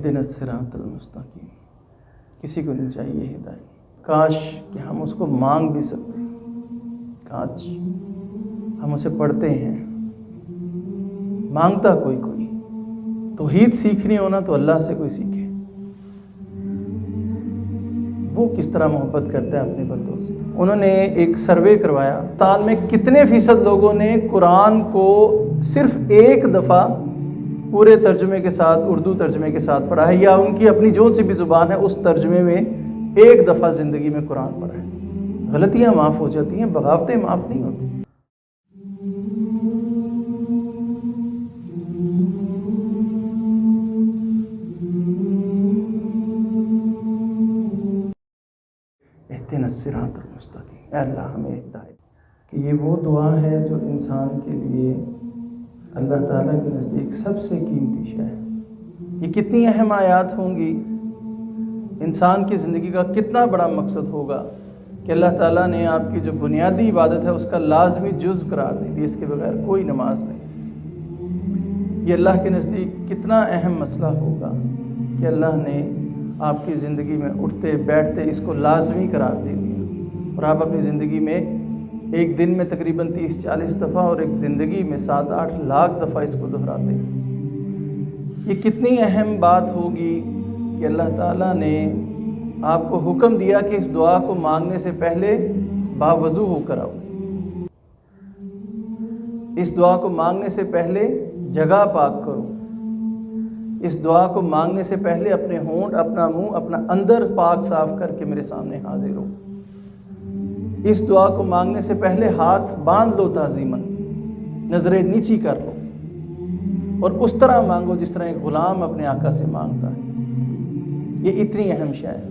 اهدنا الصراط المستقیم۔ کسی کو نہیں چاہیے ہدایت، کاش کہ ہم اس کو مانگ بھی سکتے، کاش ہم اسے پڑھتے ہیں، مانگتا کوئی توحید سیکھنی ہونا تو اللہ سے کوئی سیکھے۔ وہ کس طرح محبت کرتا ہے اپنے بندوں سے۔ انہوں نے ایک سروے کروایا، سال میں کتنے فیصد لوگوں نے قرآن کو صرف ایک دفعہ پورے ترجمے کے ساتھ، اردو ترجمے کے ساتھ پڑھا ہے، یا ان کی اپنی جو سی بھی زبان ہے اس ترجمے میں ایک دفعہ زندگی میں قرآن پڑھا ہے۔ غلطیاں معاف ہو جاتی ہیں، بغاوتیں معاف نہیں ہوتی۔ اهدنا الصراط المستقیم، اے اللہ ہمیں ہدایت۔ کہ یہ وہ دعا ہے جو انسان کے لیے اللہ تعالیٰ کے نزدیک سب سے قیمتی شے ہے۔ یہ کتنی اہم آیات ہوں گی، انسان کی زندگی کا کتنا بڑا مقصد ہوگا کہ اللہ تعالیٰ نے آپ کی جو بنیادی عبادت ہے اس کا لازمی جزو قرار دے دی، اس کے بغیر کوئی نماز نہیں۔ یہ اللہ کے نزدیک کتنا اہم مسئلہ ہوگا کہ اللہ نے آپ کی زندگی میں اٹھتے بیٹھتے اس کو لازمی قرار دے دیا، اور آپ اپنی زندگی میں ایک دن میں تقریباً 30-40 دفعہ اور ایک زندگی میں 7-8 لاکھ دفعہ اس کو دہراتے ہیں۔ یہ کتنی اہم بات ہوگی کہ اللہ تعالیٰ نے آپ کو حکم دیا کہ اس دعا کو مانگنے سے پہلے باوضو ہو کر آؤ، اس دعا کو مانگنے سے پہلے جگہ پاک کرو، اس دعا کو مانگنے سے پہلے اپنے ہونٹ، اپنا منہ، اپنا اندر پاک صاف کر کے میرے سامنے حاضر ہو، اس دعا کو مانگنے سے پہلے ہاتھ باندھ لو تعظیماً، نظریں نیچی کر لو، اور اس طرح مانگو جس طرح ایک غلام اپنے آقا سے مانگتا ہے۔ یہ اتنی اہم شے ہے،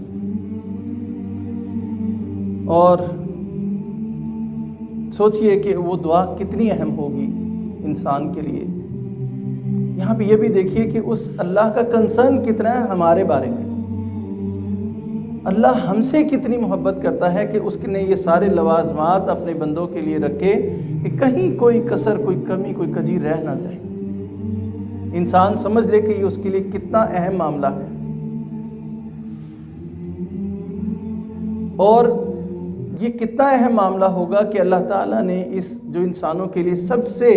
اور سوچئے کہ وہ دعا کتنی اہم ہوگی انسان کے لیے۔ یہاں پہ یہ بھی دیکھیے کہ اس اللہ کا کنسرن کتنا ہے ہمارے بارے میں، اللہ ہم سے کتنی محبت کرتا ہے کہ اس نے یہ سارے لوازمات اپنے بندوں کے لیے رکھے کہ کہیں کوئی کسر، کوئی کمی، کوئی کجی رہ نہ جائے۔ انسان سمجھ لے کہ یہ اس کے لیے کتنا اہم معاملہ ہے، اور یہ کتنا اہم معاملہ ہوگا کہ اللہ تعالیٰ نے اس جو انسانوں کے لیے سب سے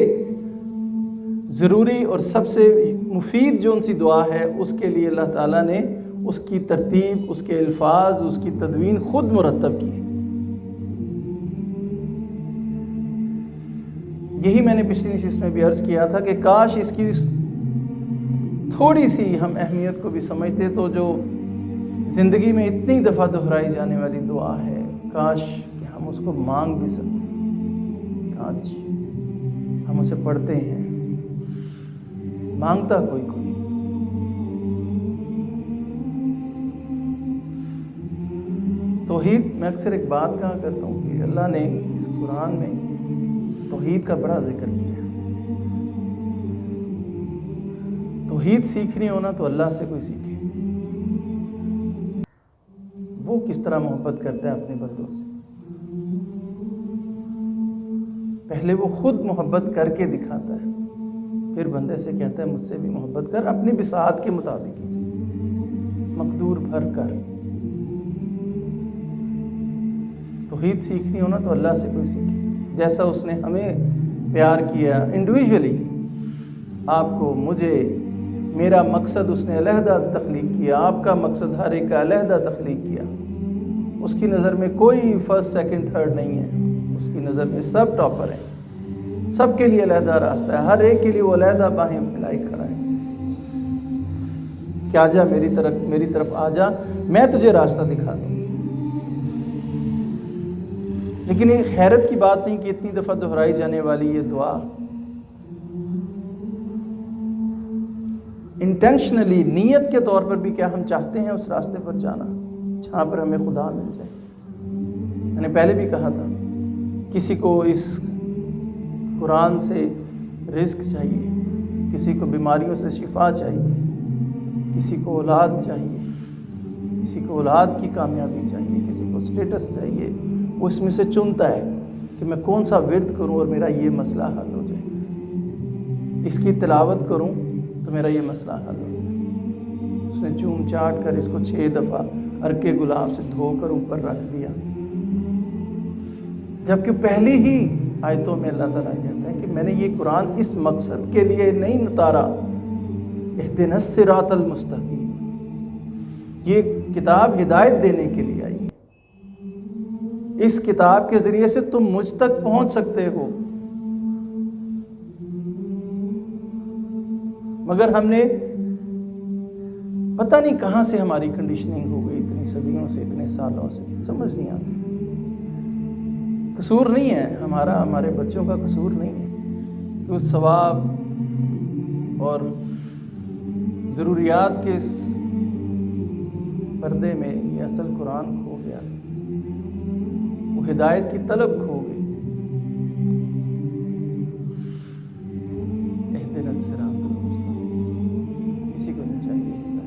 ضروری اور سب سے مفید جو ان سی دعا ہے، اس کے لیے اللہ تعالیٰ نے اس کی ترتیب، اس کے الفاظ، اس کی تدوین خود مرتب کی۔ یہی میں نے پچھلی نشست میں بھی عرض کیا تھا کہ کاش اس کی تھوڑی سی ہم اہمیت کو بھی سمجھتے تو جو زندگی میں اتنی دفعہ دہرائی جانے والی دعا ہے، کاش کہ ہم اس کو مانگ بھی سکتے، کاش ہم اسے پڑھتے ہیں، مانگتا کوئی توحید۔ میں اکثر ایک بات کہا کرتا ہوں کہ اللہ نے اس قرآن میں توحید کا بڑا ذکر کیا ہے۔ توحید سیکھنی ہونا تو اللہ سے کوئی سیکھے۔ وہ کس طرح محبت کرتا ہے اپنے بندوں سے، پہلے وہ خود محبت کر کے دکھاتا ہے، پھر بندے سے کہتا ہے مجھ سے بھی محبت کر، اپنی بساط کے مطابق ہی سے مقدور بھر کر۔ توحید سیکھنی ہونا تو اللہ سے کوئی سیکھے، جیسا اس نے ہمیں پیار کیا انڈیویجولی، آپ کو، مجھے، میرا مقصد اس نے علیحدہ تخلیق کیا، آپ کا مقصد ہر ایک کا علیحدہ تخلیق کیا۔ اس کی نظر میں کوئی فرسٹ سیکنڈ تھرڈ نہیں ہے، اس کی نظر میں سب ٹاپر ہیں، سب کے لیے علیحدہ راستہ ہے، ہر ایک کے لیے وہ علیحدہ باہیں پھیلائی کھڑا ہے کہ آجا میری طرف آجا، میں تجھے راستہ دکھاتا ہوں۔ لیکن یہ حیرت کی بات نہیں کہ اتنی دفعہ دہرائی جانے والی یہ دعا انٹینشنلی، نیت کے طور پر بھی کیا ہم چاہتے ہیں اس راستے پر جانا جہاں پر ہمیں خدا مل جائے۔ میں نے پہلے بھی کہا تھا، کسی کو اس قرآن سے رزق چاہیے، کسی کو بیماریوں سے شفا چاہیے، کسی کو اولاد چاہیے، کسی کو اولاد کی کامیابی چاہیے، کسی کو سٹیٹس چاہیے۔ وہ اس میں سے چنتا ہے کہ میں کون سا ورد کروں اور میرا یہ مسئلہ حل ہو جائے، اس کی تلاوت کروں تو میرا یہ مسئلہ حل ہو جائے۔ اس نے چوم چاٹ کر اس کو 6 دفعہ عرق گلاب سے دھو کر اوپر رکھ دیا، جبکہ پہلی ہی آیتوں میں اللہ تعالیٰ کہتا ہے کہ میں نے یہ قرآن اس مقصد کے لیے نہیں اتارا، اہدنا الصراط المستقیم، یہ کتاب ہدایت دینے کے لیے آئی ہے، اس کتاب کے ذریعے سے تم مجھ تک پہنچ سکتے ہو۔ مگر ہم نے پتہ نہیں کہاں سے ہماری کنڈیشننگ ہو گئی، اتنی صدیوں سے، اتنے سالوں سے، سمجھ نہیں آتی۔ قصور نہیں ہے ہمارا، ہمارے بچوں کا قصور نہیں ہے کہ اس ثواب اور ضروریات کے اس پردے میں یہ اصل قرآن کھو گیا، وہ ہدایت کی طلب کھو گئی۔ اہدنا الصراط المستقیم، کسی کو نہیں چاہیے ہدایت۔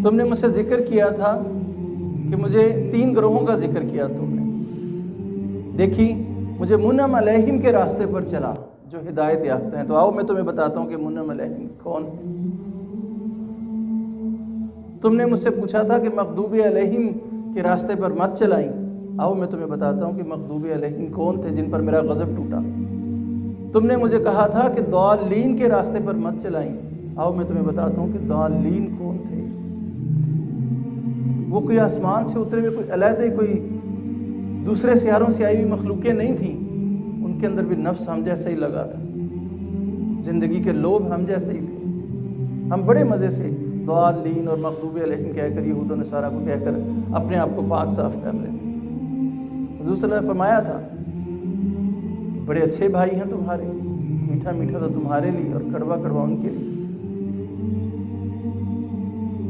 تم نے مجھ سے ذکر کیا تھا کہ مجھے 3 گروہوں کا ذکر کیا تم نے، دیکھی مجھے منعم علیہم کے راستے پر چلا جو ہدایت یافتہ ہیں۔ تو آؤ میں تمہیں بتاتا ہوں کہ منعم علیہم کون ہے۔ تم نے مجھ سے پوچھا تھا کہ مغضوب علیہم کے راستے پر مت چلائیں، آؤ میں تمہیں بتاتا ہوں کہ مغضوب علیہم کون تھے جن پر میرا غضب ٹوٹا۔ تم نے مجھے کہا تھا کہ ضالین کے راستے پر مت چلائیں، آؤ میں تمہیں بتاتا ہوں کہ ضالین کون تھے۔ وہ کوئی آسمان سے اترے ہوئے کوئی علیحدہ کوئی دوسرے سیاروں سے آئی ہوئی مخلوقیں نہیں تھیں، ان کے اندر بھی نفس ہم جیسا ہی لگا تھا، زندگی کے لوبھ ہم جیسے ہی تھے۔ ہم بڑے مزے سے ضالین اور مغضوب علیہم کہہ کر، یہود و نصارہ کو کہہ کر اپنے آپ کو پاک صاف کر رہے تھے۔ حضور صلی اللہ علیہ وسلم نے فرمایا تھا بڑے اچھے بھائی ہیں تمہارے، میٹھا میٹھا تو تمہارے لیے اور کڑوا کڑوا ان کے لیے۔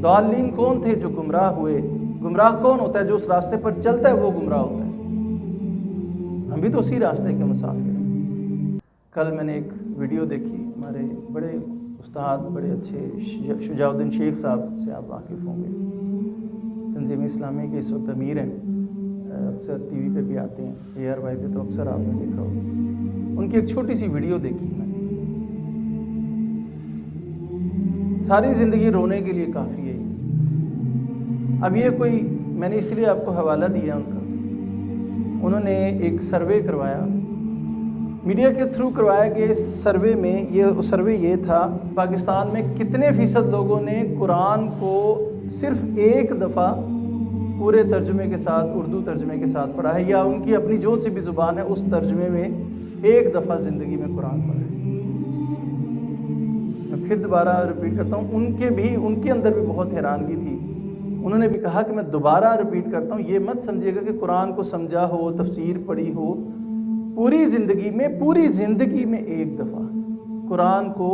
ضالین کون تھے؟ جو گمراہ ہوئے۔ گمراہ کون ہوتا ہے؟ جو اس راستے پر چلتا ہے وہ گمراہ ہوتا ہے۔ ہم بھی تو اسی راستے کے مسافر ہیں۔ کل میں نے ایک ویڈیو دیکھی، ہمارے بڑے استاد، بڑے اچھے شجاع الدین شیخ صاحب سے آپ واقف ہوں گے، تنظیم اسلامی کے اس وقت امیر ہیں، اکثر ٹی وی پہ بھی آتے ہیں، ARY پہ تو اکثر آپ نے دیکھا ہوگا۔ ان کی ایک چھوٹی سی ویڈیو دیکھی میں نے، ساری زندگی رونے کے لیے کافی ہے۔ اب یہ کوئی، میں نے اس لیے آپ کو حوالہ دیا ان کا، انہوں نے ایک سروے کروایا، میڈیا کے تھرو کروایا کہ اس سروے میں یہ تھا پاکستان میں کتنے فیصد لوگوں نے قرآن کو صرف ایک دفعہ پورے ترجمے کے ساتھ، اردو ترجمے کے ساتھ پڑھا ہے، یا ان کی اپنی جو سی بھی زبان ہے اس ترجمے میں ایک دفعہ زندگی میں قرآن پڑھا ہے۔ میں پھر دوبارہ ریپیٹ کرتا ہوں، ان کے اندر بھی بہت حیرانگی تھی۔ انہوں نے بھی کہا کہ میں دوبارہ ریپیٹ کرتا ہوں، یہ مت سمجھیے گا کہ قرآن کو سمجھا ہو، تفسیر پڑھی ہو، پوری زندگی میں ایک دفعہ قرآن کو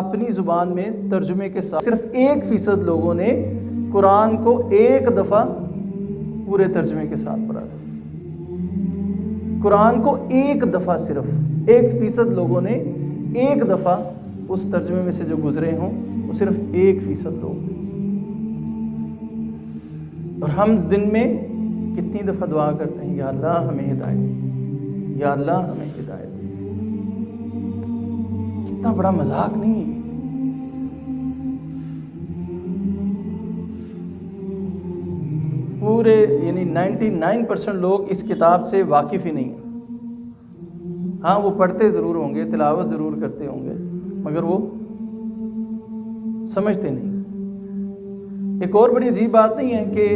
اپنی زبان میں ترجمے کے ساتھ، صرف 1% لوگوں نے قرآن کو ایک دفعہ پورے ترجمے کے ساتھ پڑھا تھا۔ قرآن کو ایک دفعہ، صرف 1% لوگوں نے ایک دفعہ اس ترجمے میں سے جو گزرے ہوں، وہ صرف 1% لوگ تھے۔ اور ہم دن میں کتنی دفعہ دعا کرتے ہیں، یا اللہ ہمیں ہدایت دے، یا اللہ ہمیں ہدایت دے۔ کتنا بڑا مذاق نہیں ہے۔ پورے 99% لوگ اس کتاب سے واقف ہی نہیں ہیں۔ ہاں وہ پڑھتے ضرور ہوں گے، تلاوت ضرور کرتے ہوں گے، مگر وہ سمجھتے نہیں۔ ایک اور بڑی عجیب بات نہیں ہے کہ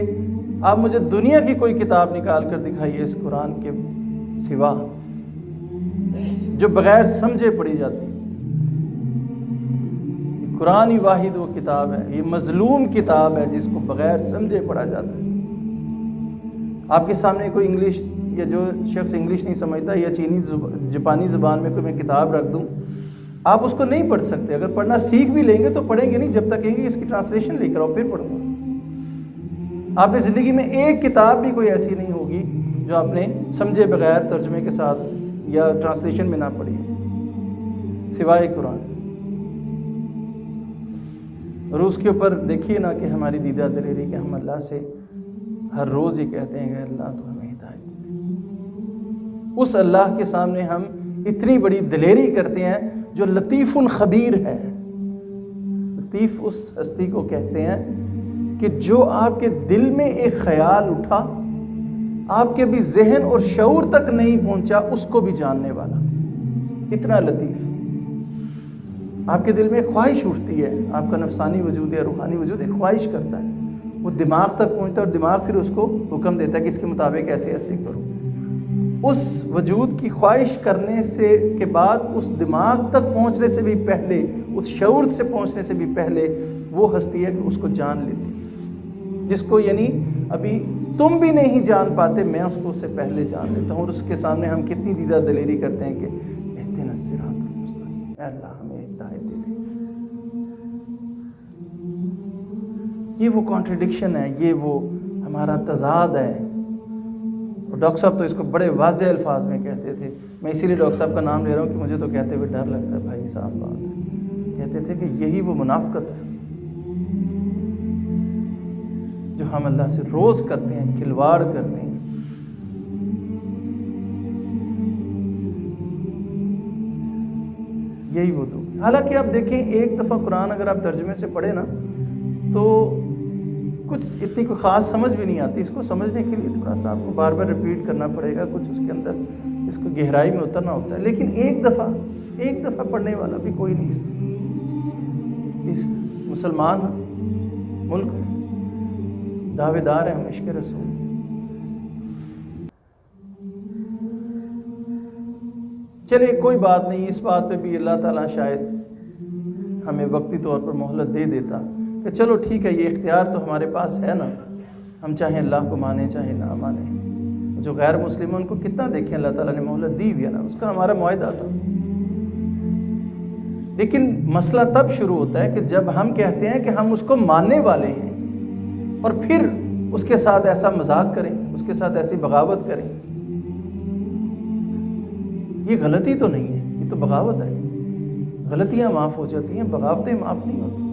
آپ مجھے دنیا کی کوئی کتاب نکال کر دکھائیے اس قرآن کے سوا جو بغیر سمجھے پڑھی جاتی ہے۔ قرآن ہی واحد وہ کتاب ہے، یہ مظلوم کتاب ہے جس کو بغیر سمجھے پڑھا جاتا ہے۔ آپ کے سامنے کوئی انگلش، یا جو شخص انگلش نہیں سمجھتا، یا جاپانی زبان میں کوئی میں کتاب رکھ دوں، آپ اس کو نہیں پڑھ سکتے۔ اگر پڑھنا سیکھ بھی لیں گے تو پڑھیں گے نہیں جب تک کہیں گے اس کی ٹرانسلیشن لے کر آؤ پھر پڑھوں گا۔ آپ نے زندگی میں ایک کتاب بھی کوئی ایسی نہیں ہوگی جو آپ نے سمجھے بغیر ترجمے کے ساتھ یا ٹرانسلیشن میں نہ پڑھی، سوائے قرآن۔ اور اس کے اوپر دیکھیے نا کہ ہماری دیدہ دلیری کہ ہم اللہ سے ہر روز یہ کہتے ہیں کہ اللہ تو ہمیں ہدایت دے۔ اس اللہ کے سامنے ہم اتنی بڑی دلیری کرتے ہیں جو لطیف خبیر ہے، لطیف اس ہستی کو کہتے ہیں کہ جو آپ کے دل میں ایک خیال اٹھا، آپ کے بھی ذہن اور شعور تک نہیں پہنچا، اس کو بھی جاننے والا، اتنا لطیف۔ آپ کے دل میں ایک خواہش اٹھتی ہے، آپ کا نفسانی وجود یا روحانی وجود ایک خواہش کرتا ہے، وہ دماغ تک پہنچتا ہے اور دماغ پھر اس کو حکم دیتا ہے کہ اس کے مطابق ایسے ایسے کرو۔ اس وجود کی خواہش کرنے سے کے بعد اس دماغ تک پہنچنے سے بھی پہلے، اس شعور سے پہنچنے سے بھی پہلے وہ ہستی ہے کہ اس کو جان لیتی، جس کو یعنی ابھی تم بھی نہیں جان پاتے، میں اس کو اس سے پہلے جان لیتا ہوں، اور اس کے سامنے ہم کتنی دیدہ دلیری کرتے ہیں کہ اہدنا الصراط المستقیم، اے اللہ ہمیں ہدایت دے دے۔ یہ وہ کانٹرڈکشن ہے، یہ وہ ہمارا تضاد ہے۔ اور ڈاکٹر صاحب تو اس کو بڑے واضح الفاظ میں کہتے تھے، میں اسی لیے ڈاکٹر صاحب کا نام لے رہا ہوں کہ مجھے تو کہتے ہوئے ڈر لگتا ہے، بھائی صاحب بات ہے، کہتے تھے کہ یہی وہ منافقت ہے جو ہم اللہ سے روز کرتے ہیں، کھلواڑ کرتے ہیں۔ یہی وہ دو۔ حالانکہ آپ دیکھیں، ایک دفعہ قرآن اگر آپ ترجمے سے پڑھیں نا تو کچھ اتنی کوئی خاص سمجھ بھی نہیں آتی، اس کو سمجھنے کے لیے تھوڑا سا آپ کو بار بار ریپیٹ کرنا پڑے گا، کچھ اس کے اندر اس کو گہرائی میں اترنا ہوتا ہے، لیکن ایک دفعہ پڑھنے والا بھی کوئی نہیں اس مسلمان ملک میں دعوے دار ہیں ہم عشق رسول۔ چلے کوئی بات نہیں، اس بات پہ بھی اللہ تعالیٰ شاید ہمیں وقتی طور پر مہلت دے دیتا کہ چلو ٹھیک ہے، یہ اختیار تو ہمارے پاس ہے نا، ہم چاہیں اللہ کو مانیں چاہیں نہ مانیں۔ جو غیر مسلم ان کو کتنا دیکھیں، اللہ تعالیٰ نے مہلت دی ہوئی ہے نا، اس کا ہمارا معاہدہ تھا۔ لیکن مسئلہ تب شروع ہوتا ہے کہ جب ہم کہتے ہیں کہ ہم اس کو ماننے والے ہیں اور پھر اس کے ساتھ ایسا مذاق کریں، اس کے ساتھ ایسی بغاوت کریں۔ یہ غلطی تو نہیں ہے، یہ تو بغاوت ہے۔ غلطیاں معاف ہو جاتی ہیں، بغاوتیں معاف نہیں ہوتی۔